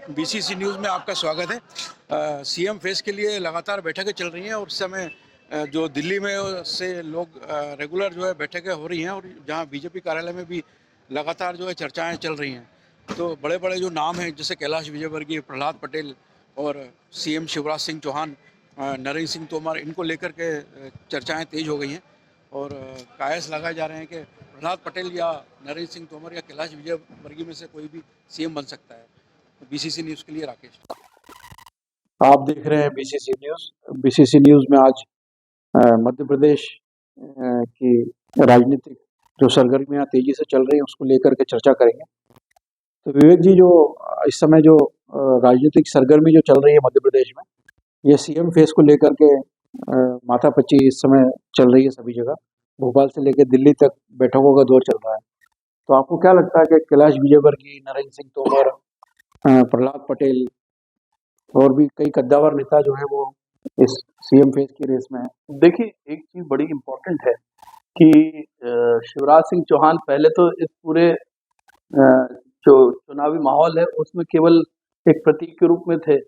BCC news में आपका स्वागत है। सीएम फेस के लिए लगातार बैठकें चल रही हैं और इस समय जो दिल्ली में से लोग रेगुलर जो है बैठकें हो रही हैं और जहां बीजेपी कार्यालय में भी लगातार जो है चर्चाएं चल रही हैं। तो बड़े बड़े जो नाम हैं जैसे कैलाश विजयवर्गीय, प्रहलाद पटेल और सीएम शिवराज सिंह चौहान, नरेंद्र सिंह तोमर, इनको लेकर के चर्चाएँ तेज हो गई हैं और कयास लगाए जा रहे हैं कि प्रहलाद पटेल या नरेंद्र सिंह तोमर या कैलाश विजयवर्गीय में से कोई भी सीएम बन सकता है। बीसीसी न्यूज़ के लिए राकेश। आप देख रहे हैं बीसीसी न्यूज़। बीसीसी न्यूज़ में आज मध्य प्रदेश की राजनीतिक जो सरगर्मियां तेजी से चल रही हैं उसको लेकर के चर्चा करेंगे। तो विवेक जी, जो इस समय जो राजनीतिक सरगर्मी जो चल रही है मध्य प्रदेश में, ये सीएम फेस को लेकर के माथापच्ची इस समय चल रही है सभी जगह। भोपाल से लेकर दिल्ली तक बैठकों का दौर चल रहा है। तो आपको क्या लगता है कि कैलाश विजयवर्गीय, नरेंद्र सिंह तोमर, प्रहलाद पटेल और भी कई कद्दावर नेता जो है वो इस सीएम फेस की रेस में है? देखिए, एक चीज बड़ी इम्पोर्टेंट है कि शिवराज सिंह चौहान पहले तो इस पूरे जो चुनावी माहौल है उसमें केवल एक प्रतीक के रूप में थे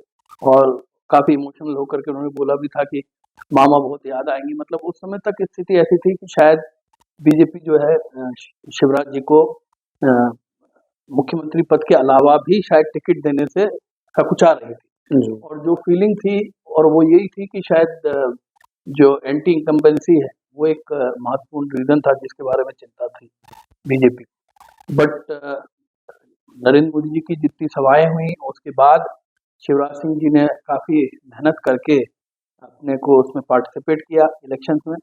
और काफी इमोशनल होकर के उन्होंने बोला भी था कि मामा बहुत याद आएंगी। मतलब उस समय तक स्थिति ऐसी थी कि शायद बीजेपी जो है शिवराज जी को मुख्यमंत्री पद के अलावा भी शायद टिकट देने से हकुचा रही थी। और जो फीलिंग थी और वो यही थी कि शायद जो एंटी इनकम्बेंसी है वो एक महत्वपूर्ण रीजन था जिसके बारे में चिंता थी बीजेपी। बट नरेंद्र मोदी जी की जितनी सभाएं हुई उसके बाद शिवराज सिंह जी ने काफी मेहनत करके अपने को उसमें पार्टिसिपेट किया इलेक्शंस में,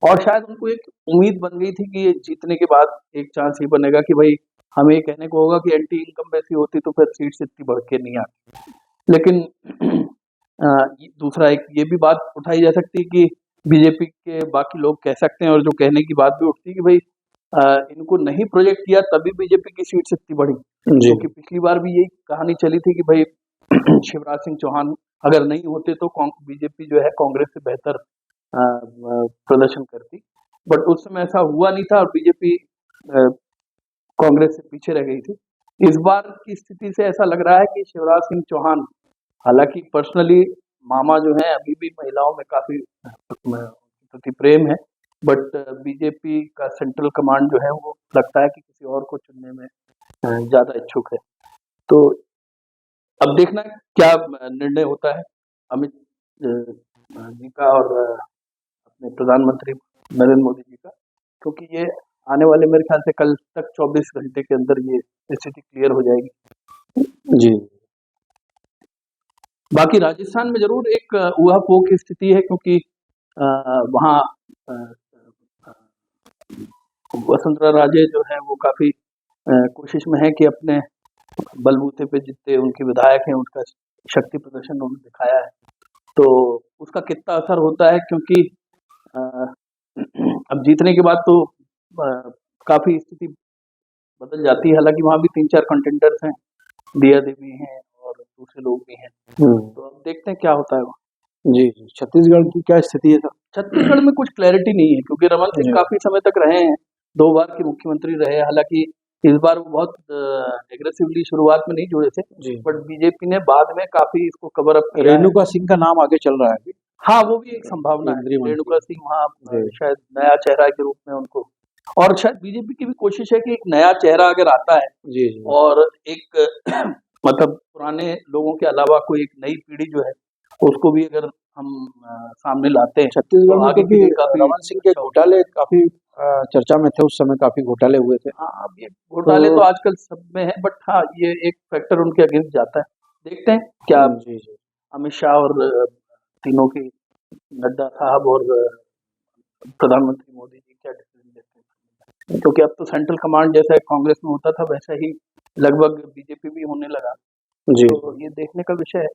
और शायद उनको एक उम्मीद बन गई थी कि ये जीतने के बाद एक चांस ये बनेगा कि भाई हमें ये कहने को होगा कि एंटी इनकम्बेंसी होती तो फिर सीट्स इतनी बढ़ के नहीं आती। लेकिन दूसरा एक ये भी बात उठाई जा सकती है कि बीजेपी के बाकी लोग कह सकते हैं और जो कहने की बात भी उठती है कि भाई इनको नहीं प्रोजेक्ट किया तभी बीजेपी की सीट्स इतनी बढ़ी, क्योंकि पिछली बार भी यही कहानी चली थी कि भाई शिवराज सिंह चौहान अगर नहीं होते तो बीजेपी जो है कांग्रेस से बेहतर प्रदर्शन करती। बट उस समय ऐसा हुआ नहीं था और बीजेपी कांग्रेस से पीछे रह गई थी। इस बार की स्थिति से ऐसा लग रहा है कि शिवराज सिंह चौहान, हालांकि पर्सनली मामा जो है अभी भी महिलाओं में काफी प्रति प्रेम है, बट बीजेपी का सेंट्रल कमांड जो है वो लगता है कि किसी और को चुनने में ज्यादा इच्छुक है। तो अब देखना क्या निर्णय होता है अमित जी का और अपने प्रधानमंत्री नरेंद्र मोदी जी का, क्योंकि ये आने वाले मेरे ख्याल से कल तक 24 घंटे के अंदर ये स्थिति क्लियर हो जाएगी जी। बाकी राजस्थान में जरूर एक ऊहापोह की स्थिति है, क्योंकि वहाँ वसुंधरा राजे जो है वो काफी कोशिश में है कि अपने बलबूते पे जितने उनके विधायक हैं उनका शक्ति प्रदर्शन उन्होंने दिखाया है। तो उसका कितना असर होता है, क्योंकि अब जीतने के बाद तो काफी स्थिति बदल जाती है। हालांकि वहाँ भी 3-4 कंटेंडर्स हैं, दिया देवी हैं और दूसरे लोग भी हैं। तो अब देखते हैं क्या होता है वहाँ। जी जी। छत्तीसगढ़ की क्या स्थिति है सर? छत्तीसगढ़ में कुछ क्लैरिटी नहीं है, क्योंकि रमन सिंह काफी समय तक रहे हैं, 2 बार के मुख्यमंत्री रहे। हालांकि इस बार वो बहुत एग्रेसिवली शुरुआत में नहीं जुड़े थे, बट बीजेपी ने बाद में काफी इसको कवर अप किया। रेणुका सिंह का नाम आगे चल रहा है। हाँ, वो भी एक संभावना है, रेणुका सिंह वहाँ शायद नया चेहरा के रूप में उनको, और शायद बीजेपी की भी कोशिश है कि एक नया चेहरा अगर आता है और एक मतलब पुराने लोगों के अलावा कोई एक नई पीढ़ी जो है उसको भी अगर हम सामने लाते हैं। छत्तीसगढ़ में क्योंकि रमन सिंह के घोटाले काफी चर्चा में थे, उस समय काफी घोटाले हुए थे। हाँ, अब ये घोटाले तो आजकल सब में है, बट हाँ ये एक फैक्टर उनके अगेंस्ट जाता है। देखते हैं क्या अमित शाह और तीनों की, नड्डा साहब और प्रधानमंत्री मोदी जी क्या डिसीजन लेते हैं, क्योंकि अब तो सेंट्रल कमांड जैसा कांग्रेस में होता था वैसा ही लगभग बीजेपी भी होने लगा। तो ये देखने का विषय है।